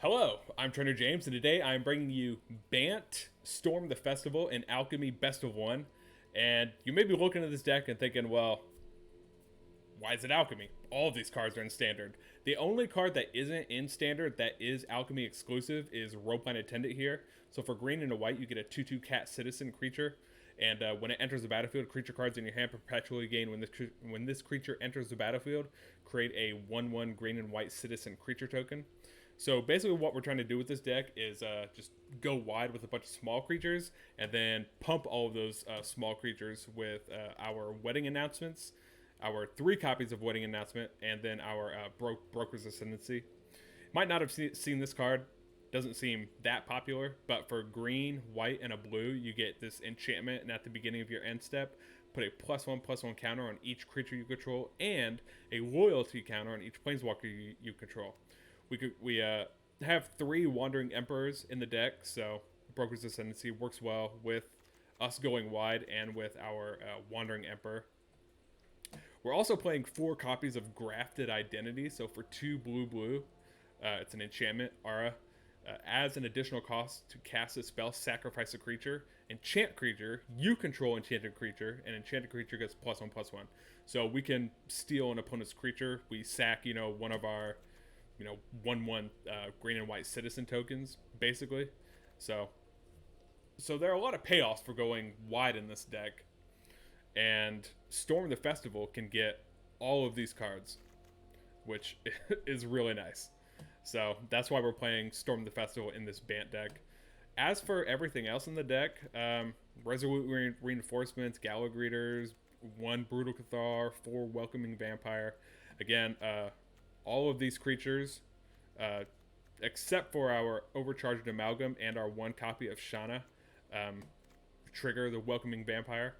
Hello, I'm TrainerJames, and today I'm bringing you Bant Storm the Festival and Alchemy Best of One. And you may be looking at this deck and thinking, well, why is it Alchemy? All of these cards are in Standard. The only card that isn't in Standard that is Alchemy exclusive is Roleplaying Attendant here. So for green and a white, you get a 2/2 cat citizen creature. And when it enters the battlefield, creature cards in your hand perpetually gain when this creature enters the battlefield. Create a 1/1 green and white citizen creature token. So basically what we're trying to do with this deck is just go wide with a bunch of small creatures and then pump all of those small creatures with our wedding announcements, our 3 copies of wedding announcement, and then our Brokers Ascendancy. Might not have seen this card, doesn't seem that popular, but for green, white, and a blue, you get this enchantment, and at the beginning of your end step, put a +1/+1 counter on each creature you control, and a loyalty counter on each planeswalker you control. We have 3 Wandering Emperors in the deck, so Broker's Ascendancy works well with us going wide and with our Wandering Emperor. We're also playing 4 copies of Grafted Identity, so for 2 blue, it's an enchantment, aura. Adds an additional cost to cast a spell, sacrifice a creature, enchant creature, you control enchanted creature, and enchanted creature gets +1/+1. So we can steal an opponent's creature, we sack, one of our 1/1 green and white citizen tokens, basically. So there are a lot of payoffs for going wide in this deck. And Storm the Festival can get all of these cards, which is really nice. So that's why we're playing Storm the Festival in this Bant deck. As for everything else in the deck, Resolute Reinforcements, Gala Greeters, 1 Brutal Cather, 4 Welcoming Vampire. Again, all of these creatures, except for our Overcharged Amalgam and our 1 copy of Shanna, trigger the Welcoming Vampire.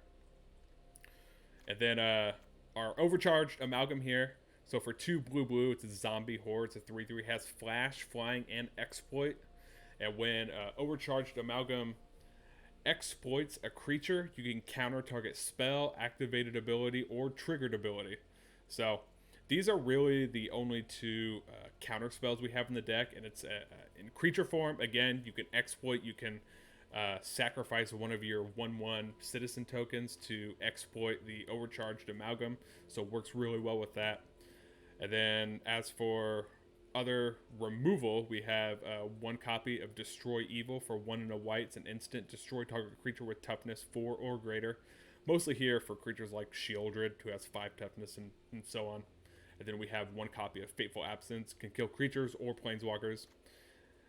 And then our Overcharged Amalgam here. So for 2 blue, it's a zombie horde. It's a 3/3, has flash, flying, and exploit. And when Overcharged Amalgam exploits a creature, you can counter target spell, activated ability, or triggered ability. So these are really the only 2 counter spells we have in the deck, and it's in creature form. Again, you can exploit, you can sacrifice one of your 1/1 citizen tokens to exploit the Overcharged Amalgam, so it works really well with that. And then as for other removal, we have 1 copy of Destroy Evil for 1 and a white. It's an instant, destroy target creature with toughness 4 or greater. Mostly here for creatures like Shieldred, who has 5 toughness and so on. And then we have 1 copy of Fateful Absence, can kill creatures or planeswalkers.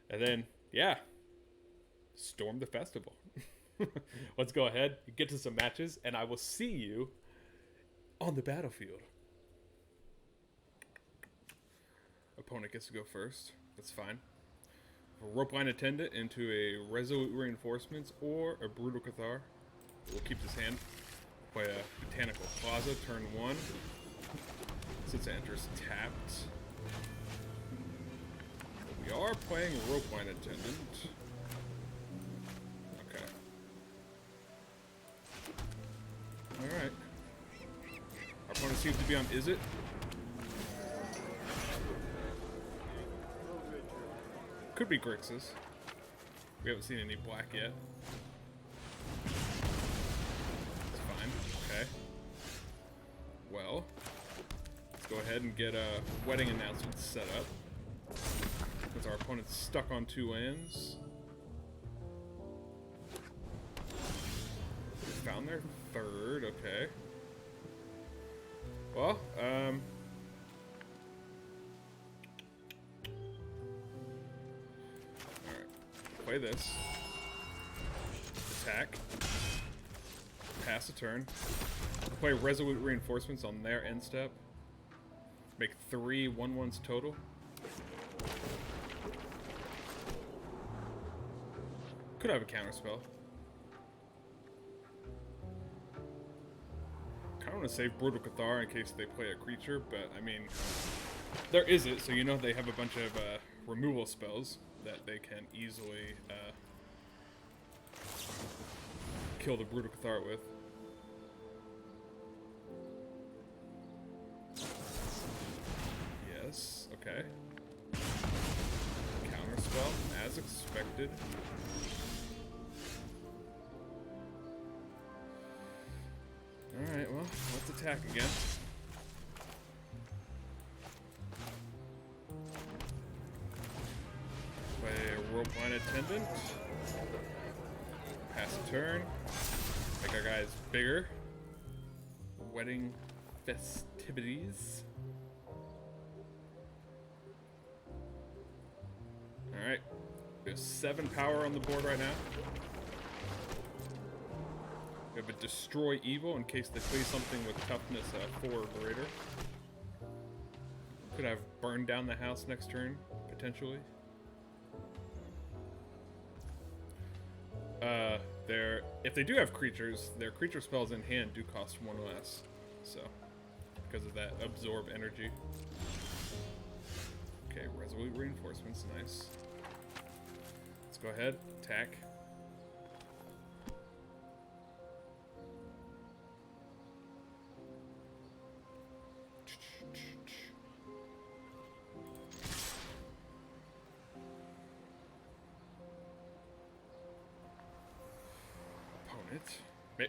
And then, yeah, Storm the Festival. Let's go ahead, get to some matches, and I will see you on the battlefield. Opponent gets to go first. That's fine. Roleplaying Attendant into a Resolute Reinforcements or a Brutal Cather. We'll keep this hand. Play a Botanical Plaza, turn 1. Since it enters tapped. We are playing Roleplaying Attendant. Okay. Alright. Our opponent seems to be on Izzet. Could be Grixis. We haven't seen any black yet. It's fine. Okay. Well, let's go ahead and get a wedding announcement set up. Because our opponent's stuck on 2 lands. Found their 3rd, okay. Well, play this. Attack. Pass a turn. Play Resolute Reinforcements on their end step. Make 3 1/1s total. Could have a counterspell. Kinda wanna save Brutal Cather in case they play a creature, but I mean, there is it, so they have a bunch of removal spells that they can easily kill the Brutal Cather with. Yes, okay. Counterspell. as expected. Alright, well, let's attack again. Play a Worldwide Attendant. Pass a turn. Make our guys bigger. Wedding festivities. Alright. We have 7 power on the board right now. We have a Destroy Evil in case they play something with toughness 4 or greater. Could have Burn Down the House next turn, potentially. If they do have creatures, their creature spells in hand do cost 1 less. So, because of that absorb energy. Okay, Resolute Reinforcements, nice. Let's go ahead, attack.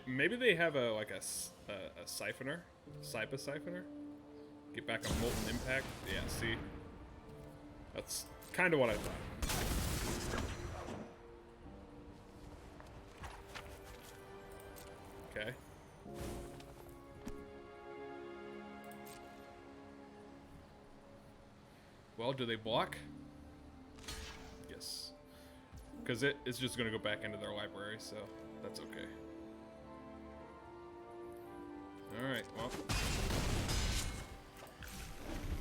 Maybe they have a siphoner, siphoner. Get back a Molten Impact. Yeah, see, that's kind of what I thought. Okay. Well, do they block? Yes, because it's just going to go back into their library, so that's okay. Alright, well.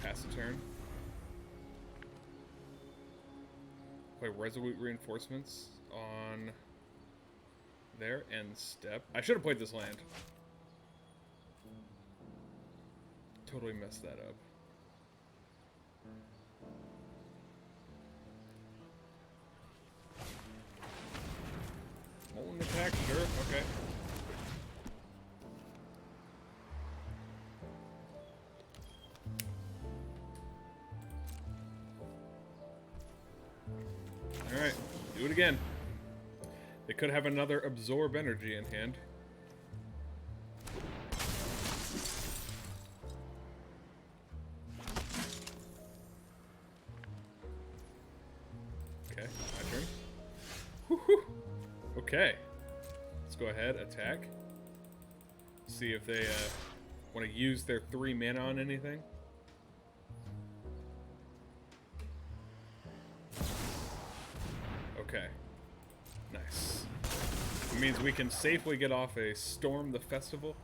Pass the turn. Play Resolute Reinforcements on their end step. I should have played this land. Totally messed that up. Molten attack, sure, okay. Alright, do it again. They could have another Absorb Energy in hand. Okay, my turn. Woo-hoo. Okay. Let's go ahead, attack. See if they want to use their 3 mana on anything. Okay. Nice. It means we can safely get off a Storm the Festival.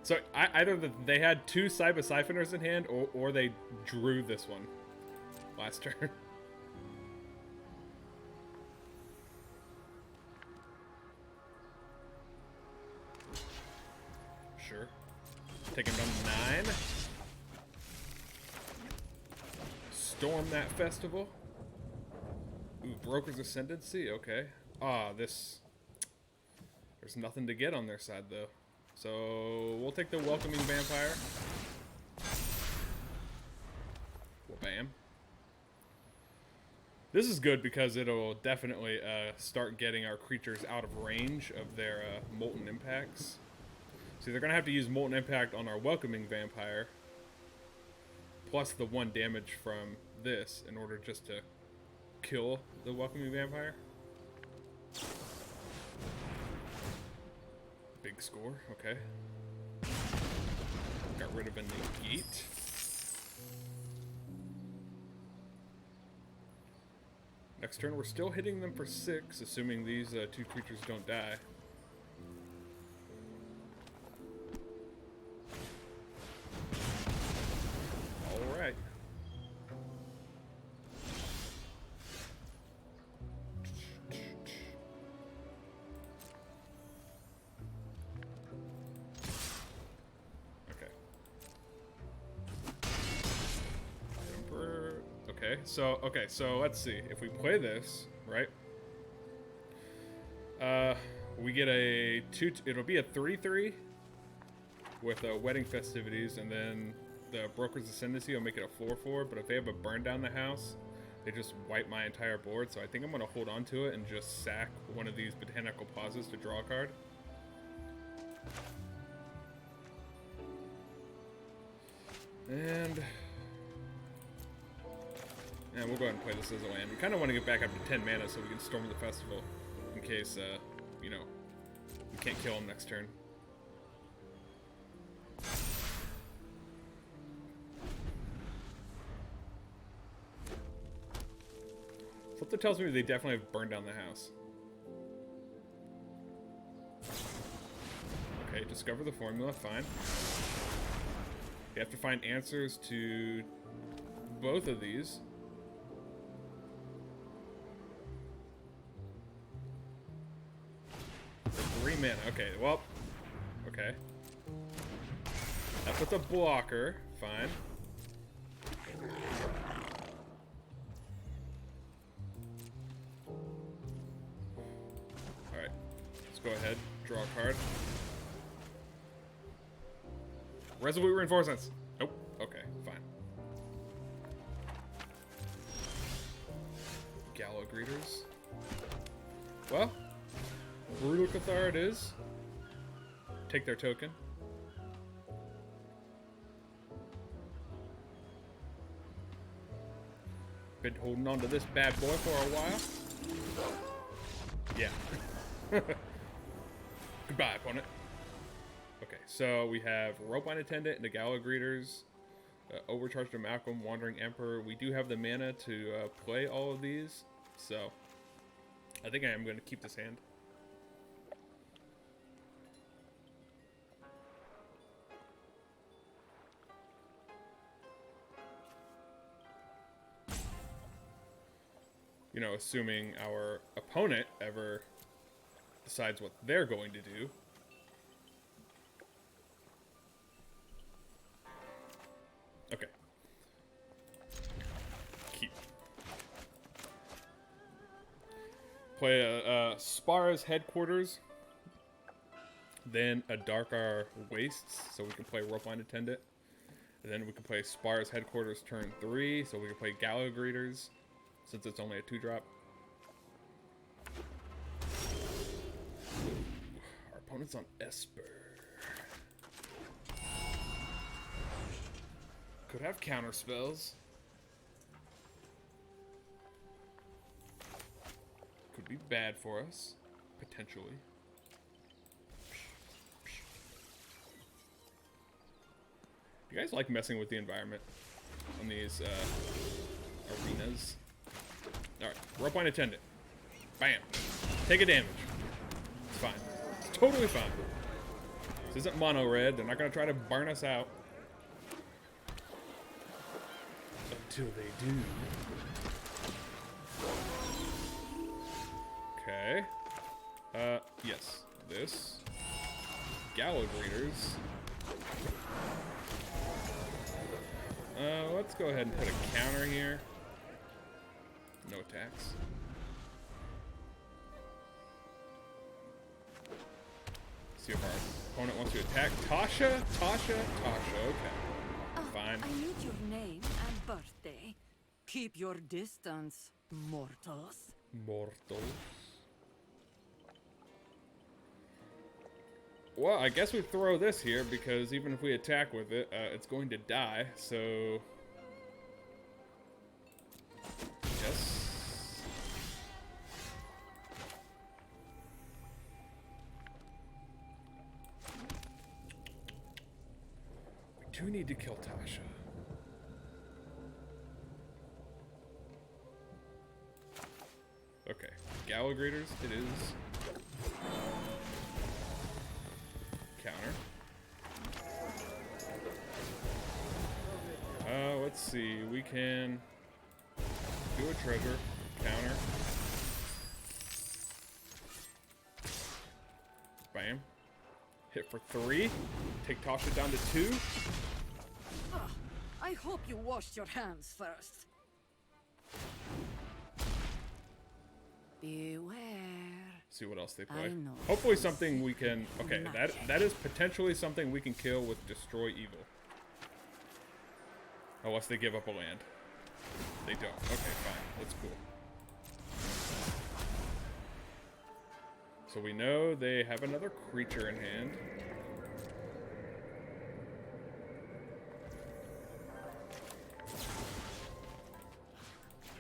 So either they had 2 Cyber Siphoners in hand, or they drew this one last turn. Sure. Take him down to 9. Storm that festival. Ooh, Brokers Ascendancy, okay. There's nothing to get on their side though. So we'll take the Welcoming Vampire. Well, bam. This is good because it'll definitely start getting our creatures out of range of their Molten Impacts. See, they're gonna have to use Molten Impact on our Welcoming Vampire, plus the 1 damage from this in order just to kill the Welcoming Vampire. Big score, okay. Got rid of a negate. Next turn, we're still hitting them for 6, assuming these 2 creatures don't die. Alright. Okay, so let's see. If we play this, right? We get a 2. It'll be a 3/3 with wedding festivities, and then the Brokers Ascendancy will make it a 4/4, but if they have a burn down the house, they just wipe my entire board. So I think I'm going to hold on to it and just sack one of these Botanical Plazas to draw a card. And we'll go ahead and play this as a land. We kind of want to get back up to 10 mana so we can storm the festival in case, you know, we can't kill him next turn. Something tells me they definitely have burned down the house. Okay, discover the formula, fine. You have to find answers to both of these. For 3 mana, okay, well, okay. That puts a blocker, fine. Alright, let's go ahead, draw a card. Resolute Reinforcements. Nope. Okay, fine. Gala Greeters. Well, Brutal Cather it is. Take their token. Been holding on to this bad boy for a while. Yeah. Goodbye, opponent. Okay, so we have Ropeline Attendant and the Gala Greeters, Overcharged Amalgam, Wandering Emperor. We do have the mana to play all of these, so I think I am going to keep this hand. You know, assuming our opponent ever decides what they're going to do. Okay. Keep. Play a Spara's Headquarters. Then Adarkar Wastes, so we can play Ropeline Attendant. And then we can play Spara's Headquarters turn 3, so we can play Gala Greeters, since it's only a 2-drop. Our opponent's on Esper. Could have counter spells. Could be bad for us, potentially. Do you guys like messing with the environment on these arenas? Alright, Ropeline Attendant. Bam. Take a damage. It's fine. It's totally fine. This isn't mono red. They're not going to try to burn us out. Until they do. Okay. Yes. This. Gala Greeters. Let's go ahead and put a counter here. No attacks. See if our opponent wants to attack. Tasha? Okay. Fine. I need your name and birthday. Keep your distance, mortals. Mortals. Well, I guess we throw this here because even if we attack with it, it's going to die. So, yes. We do need to kill Tasha. Okay, Gala Greeters it is. Counter. Let's see. We can do a treasure. Counter. Bam. Hit for 3. Take Tasha down to 2. I hope you washed your hands first. Beware. See what else they play. Hopefully something we can... Okay, that is potentially something we can kill with Destroy Evil. Unless they give up a land. They don't. Okay, fine. That's cool. So we know they have another creature in hand.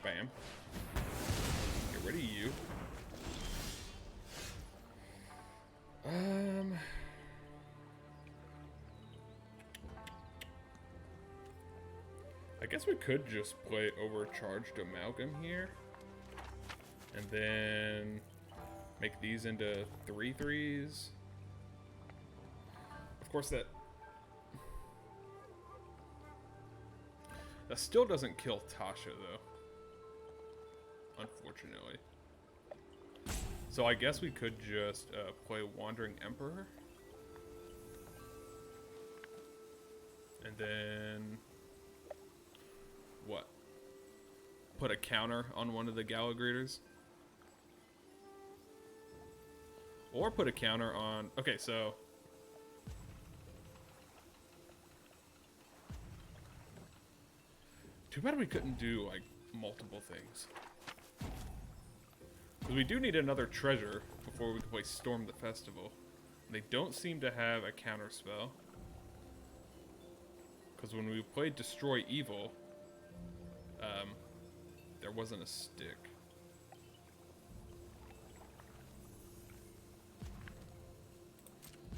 Bam. Get rid of you. I guess we could just play Overcharged Amalgam here. And then make these into 3/3s. Of course that still doesn't kill Tasha though. Unfortunately. So I guess we could just play Wandering Emperor. And then what? Put a counter on one of the Gala Greeters? Or put a counter on... Okay, so... Too bad we couldn't do, like, multiple things. Because we do need another treasure before we can play Storm the Festival. They don't seem to have a counter spell. Because when we played Destroy Evil, there wasn't a stick.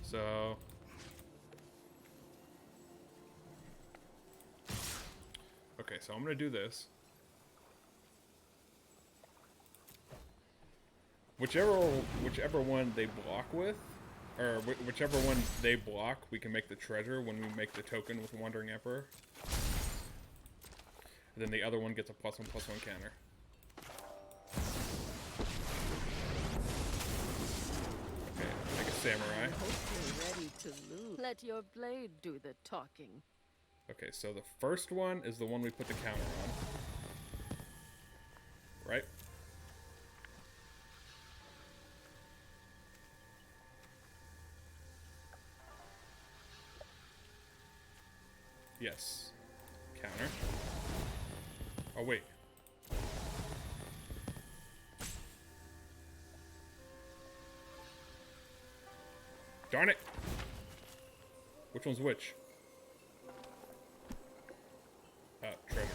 So... Okay, so I'm going to do this. Whichever one they block with, or whichever one they block, we can make the treasure when we make the token with Wandering Emperor. And then the other one gets a +1/+1 counter. Okay, make a samurai. I hope you're ready to lose. Let your blade do the talking. Okay, so the first one is the one we put the counter on. Right? Yes. Counter. Oh, wait. Darn it! Which one's which? Treasure.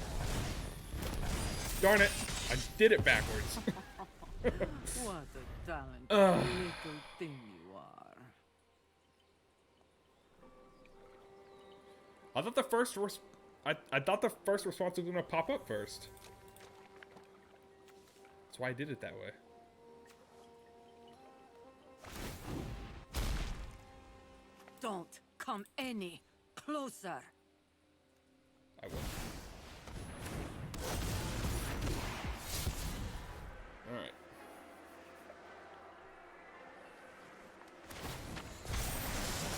Darn it! I did it backwards. What a talented little thing you are. I thought the first I thought the first response was gonna pop up first. That's why I did it that way. Don't come any closer. I will. Alright.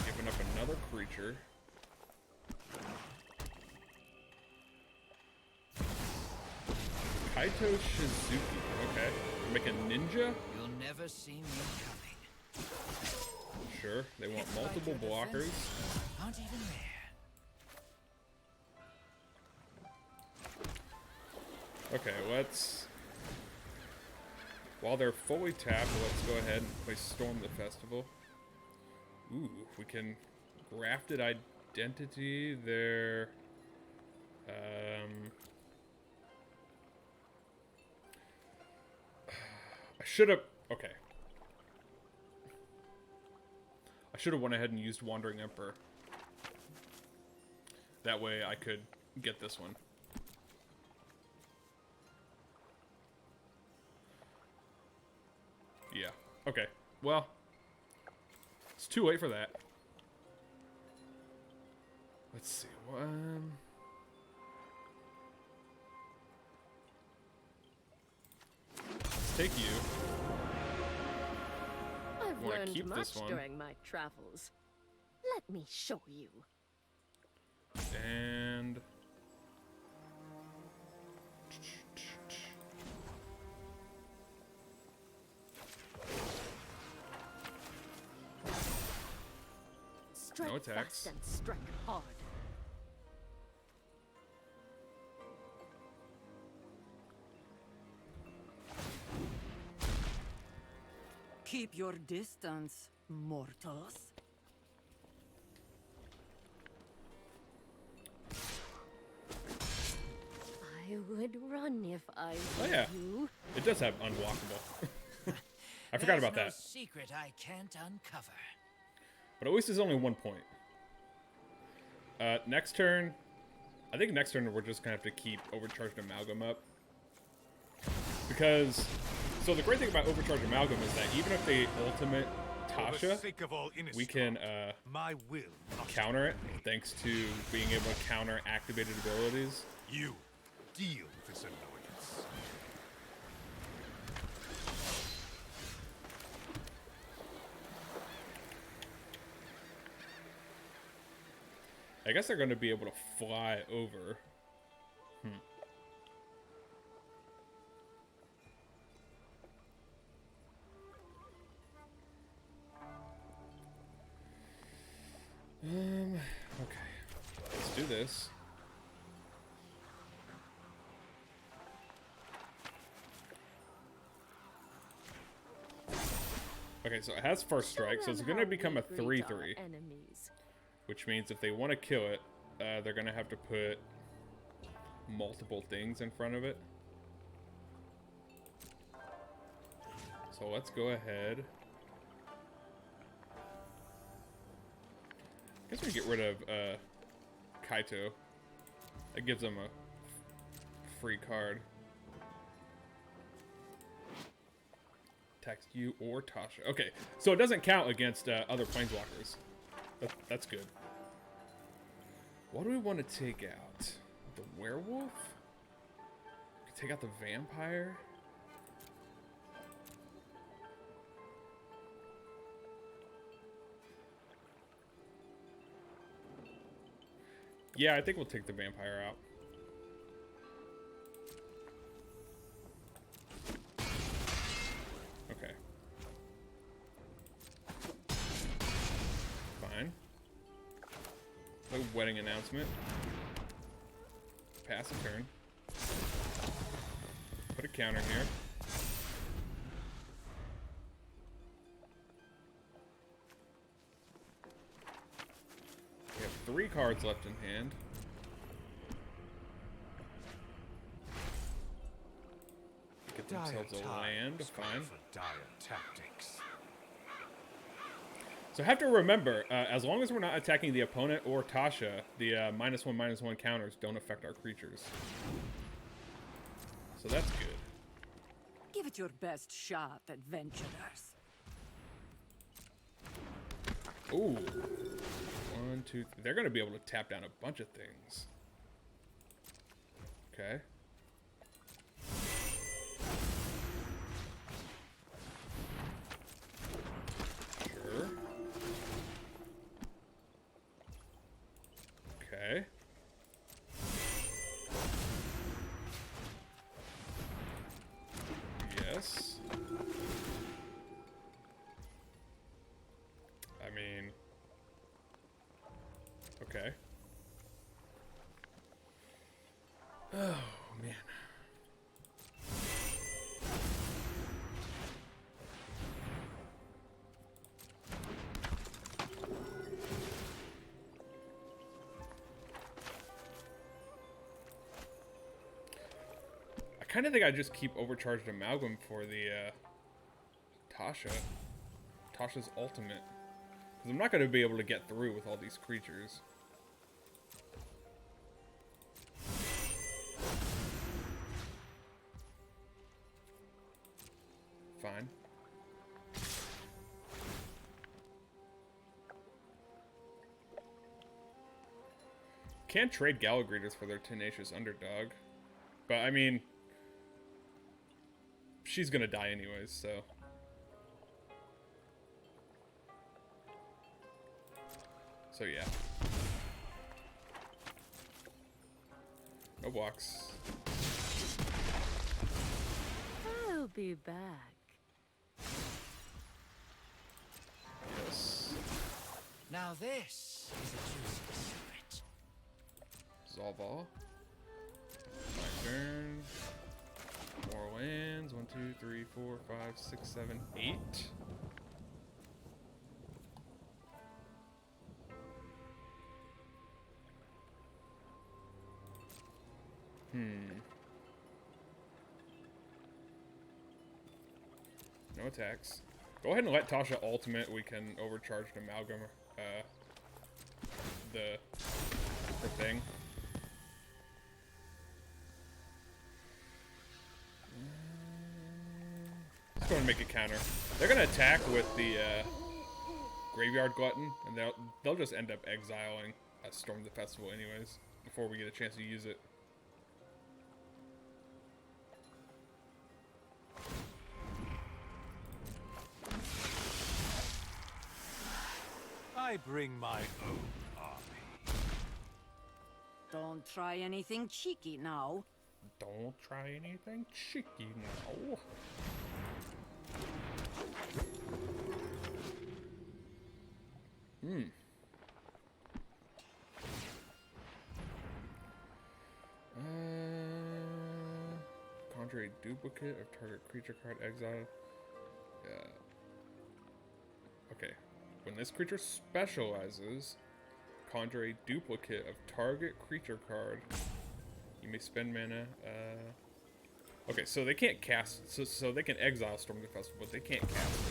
Giving up another creature. Kaito Shizuki. Okay. Make a ninja? You'll never see me coming. Sure. They want multiple blockers. Aren't even there. Okay, let's... While they're fully tapped, let's go ahead and play Storm the Festival. Ooh, we can Grafted Identity their... I should have... Okay. I should have went ahead and used Wandering Emperor. That way I could get this one. Yeah. Okay. Well, it's too late for that. Let's see. Let's take you. I've Wanna learned keep much this one. during my travels. Let me show you. And... Strike No attacks. fast and strike hard. Keep your distance, mortals. I would run if I were Oh yeah, you. it does have unwalkable. I forgot about There's that. no secret I can't uncover. But at least it's only 1 point. Next turn, I think next turn we're just gonna have to keep Overcharged Amalgam up. Because, so the great thing about Overcharged Amalgam is that even if they ultimate Tasha, we can counter it thanks to being able to counter activated abilities. You deal with this annoyance. I guess they're going to be able to fly over. Okay. Let's do this. Okay, so it has first strike, so it's going to become a 3/3. Enemies. Which means if they want to kill it, they're going to have to put multiple things in front of it. So let's go ahead. I guess we get rid of Kaito. That gives them a free card. Text you or Tasha. Okay, so it doesn't count against other planeswalkers. That's good. What do we want to take out? The werewolf? Take out the vampire? Yeah, I think we'll take the vampire out. Okay. Fine. No wedding announcement. Pass a turn. Put a counter here. We have 3 cards left in hand. Get themselves a land. Fine. Dire tactics. So I have to remember, as long as we're not attacking the opponent or Tasha, the -1/-1 counters don't affect our creatures. So that's good. Give it your best shot, adventurers. Ooh. 1, 2, 3. They're going to be able to tap down a bunch of things. Okay. Sure. Okay. Yes. I mean... Okay. Oh, man. I kind of think I just keep Overcharged Amalgam for the Tasha's ultimate. Because I'm not going to be able to get through with all these creatures. Fine. Can't trade Gala Greeters for their Tenacious Underdog. But, I mean... she's gonna die anyways, so... So, yeah. No blocks. I'll be back. Yes. Now this is a juicy secret. Resolve all. My turn. More lands. 1, 2, 3, 4, 5, 6, 7, 8. No attacks. Go ahead and let Tasha ultimate. We can overcharge Amalgam. The thing. Let's go and make a counter. They're gonna attack with the Graveyard Glutton, and they'll just end up exiling Storm the Festival anyways before we get a chance to use it. I bring my own army. Don't try anything cheeky now. Don't try anything cheeky now. Conjure a duplicate of target creature card exiled. Okay. When this creature specializes, conjure a duplicate of target creature card. You may spend mana. Okay, so they can't cast. So they can exile Storm the Festival, but they can't cast it.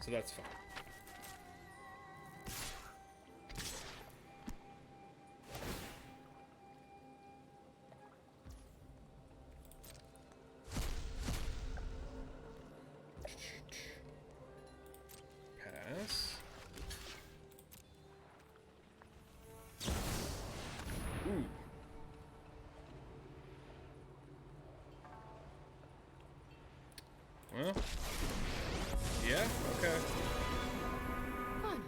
So that's fine. Pass. Ooh. Well. Yeah, okay. Finally.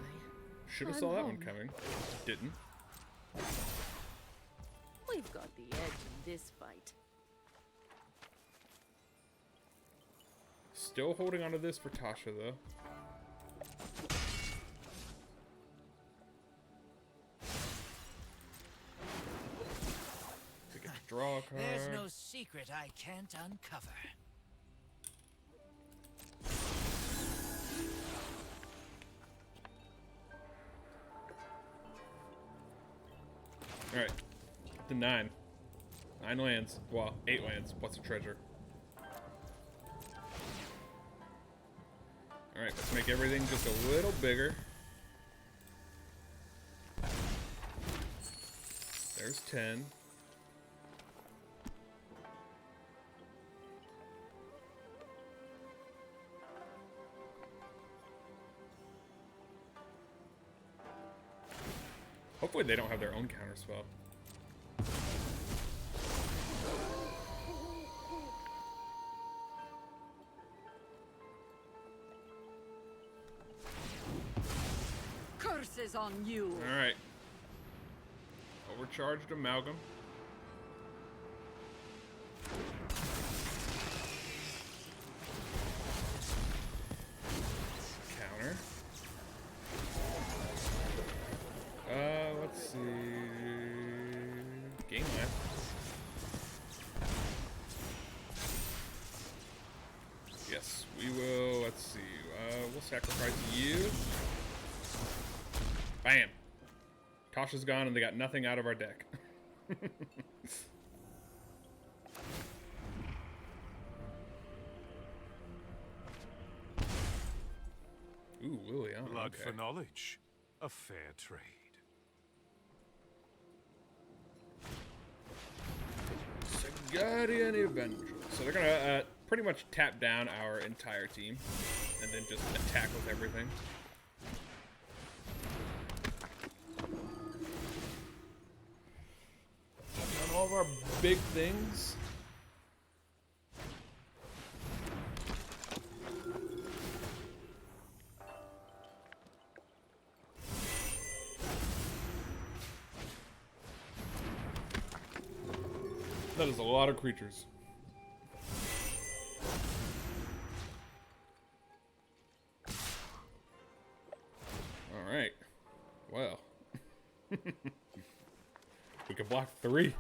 Should have I'm saw that one home. coming. Didn't. We've got the edge in this fight. Still holding on to this for Tasha, though. We get to draw a card. There's no secret I can't uncover. Alright. The 9. 9 lands. Well, 8 lands. What's a treasure? Alright, let's make everything just a little bigger. There's 10. Hopefully they don't have their own counter spell. Curses on you! Alright. Overcharged Amalgam. Counter. Let's see. Game left. Yes, we will. Let's see. We'll sacrifice you. Bam. Tasha's gone and they got nothing out of our deck. Ooh, Liliana. Blood Okay. for knowledge. A fair trade. Guardian Evangel. So they're gonna pretty much tap down our entire team and then just attack with everything. Tap down all of our big things. That is a lot of creatures. Alright. Well. We can block 3.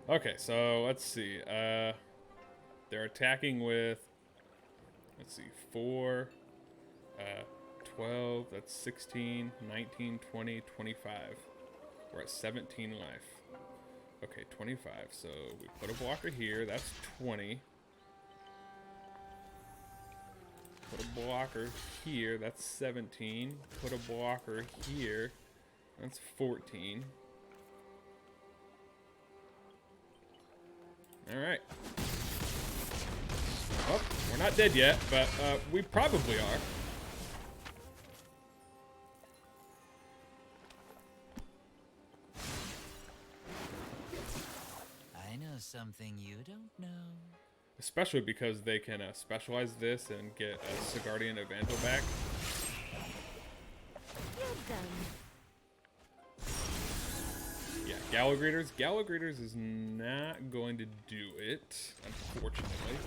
Okay, so let's see. They're attacking with Let's see, 4, 12, that's 16, 19, 20, 25. We're at 17 life. Okay, 25. So we put a blocker here. That's 20. Put a blocker here. That's 17. Put a blocker here. That's 14. Alright. Oh, we're not dead yet, but we probably are. I know something you don't know. Especially because they can specialize this and get a Sigardian Eiganjo back. You're done. Yeah, Gala Greeters. Gala Greeters is not going to do it, unfortunately.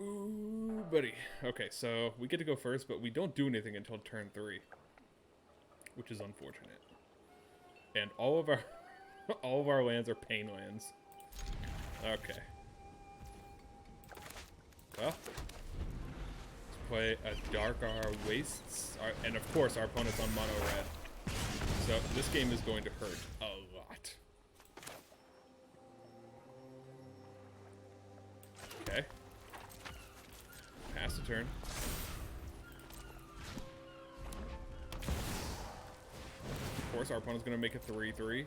Ooh, buddy. Okay, so we get to go first, but we don't do anything until turn 3, which is unfortunate. And all of our lands are pain lands. Okay. Well, let's play Adarkar Wastes, and of course our opponent's on mono red. So this game is going to hurt a lot. Okay. Pass the turn. Of course, our opponent's going to make a 3-3.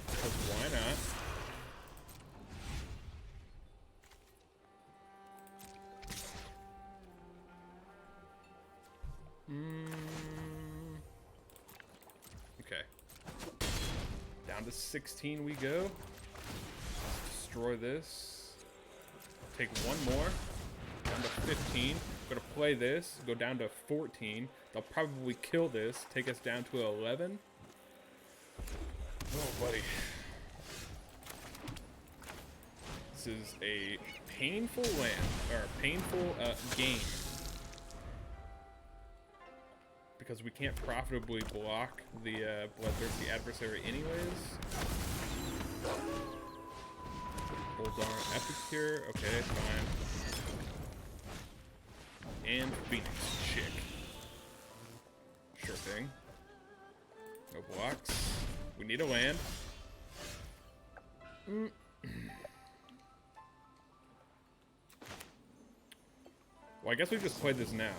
Because why not? Okay. Down to 16 we go. Destroy this. Take one more. Down to 15. Gonna play this. Go down to 14. They'll probably kill this. Take us down to 11. Oh, buddy. This is a painful land, or a painful game. Because we can't profitably block the bloodthirsty adversary anyways. Hold on, Epicure, okay, fine. And Phoenix, chick. Sure thing. No blocks. We need a land. Well, I guess we just played this now.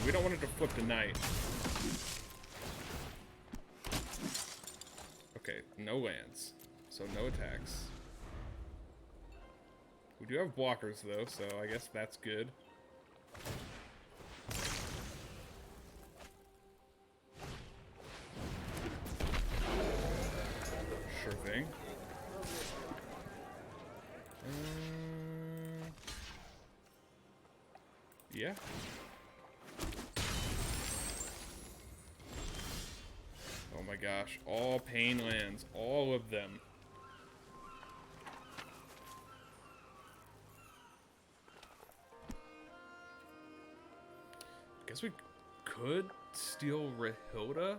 We don't want it to flip tonight. Okay, no lands. So no attacks. We do have blockers though, so I guess that's good. Sure thing. Yeah. Oh my gosh, all pain lands, all of them. I guess we could steal Rahilda.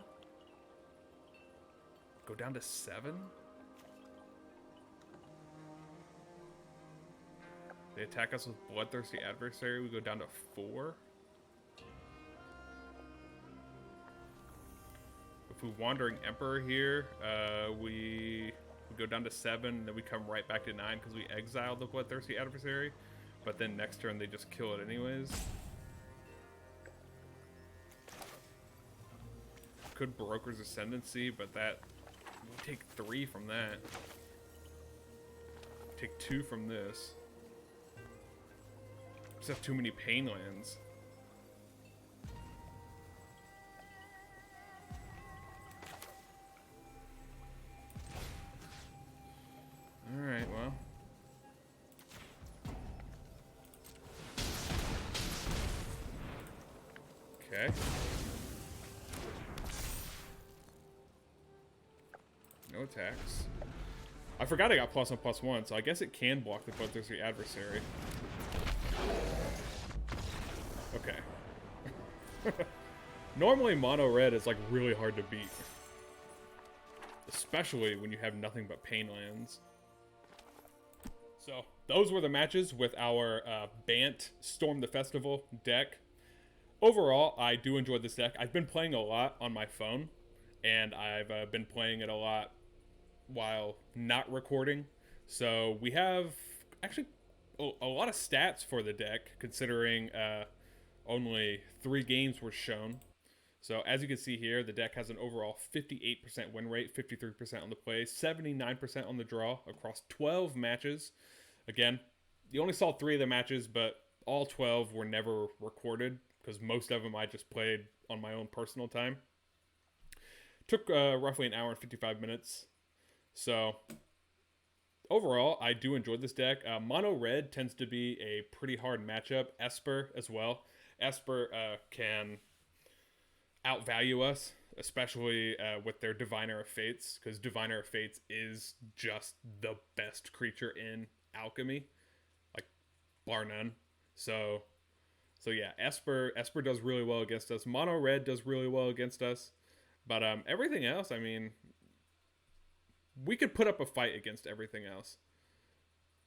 Go down to 7. They attack us with Bloodthirsty Adversary, we go down to 4. If we Wandering Emperor here, we go down to 7, then we come right back to 9 because we exile the Bloodthirsty Adversary. But then next turn they just kill it anyways. Could Brokers Ascendancy, but that we take 3 from that. Take 2 from this. Just have too many pain lands. Alright, well. Okay. No attacks. I forgot I got +1/+1, so I guess it can block the Bloodthirsty Adversary. Okay. Normally mono red is like really hard to beat. Especially when you have nothing but pain lands. So those were the matches with our Bant Storm the Festival deck. Overall, I do enjoy this deck. I've been playing a lot on my phone, and I've been playing it a lot while not recording. So we have actually a lot of stats for the deck, considering only 3 games were shown. So as you can see here, the deck has an overall 58% win rate, 53% on the play, 79% on the draw across 12 matches. Again, you only saw 3 of the matches, but all 12 were never recorded because most of them I just played on my own personal time. Took roughly an hour and 55 minutes. So overall, I do enjoy this deck. Mono red tends to be a pretty hard matchup. Esper as well. Esper can outvalue us, especially with their Diviner of Fates, because Diviner of Fates is just the best creature in Alchemy, like bar none. So yeah, Esper does really well against us. Mono red does really well against us, but everything else, I mean, we could put up a fight against everything else.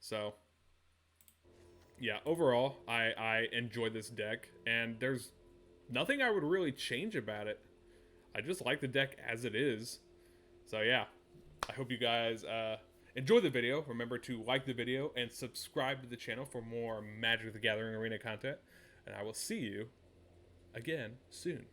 So yeah, overall, I enjoy this deck, and there's nothing I would really change about it. I just like the deck as it is. So yeah, I hope you guys enjoy the video. Remember to like the video and subscribe to the channel for more Magic the Gathering Arena content. And I will see you again soon.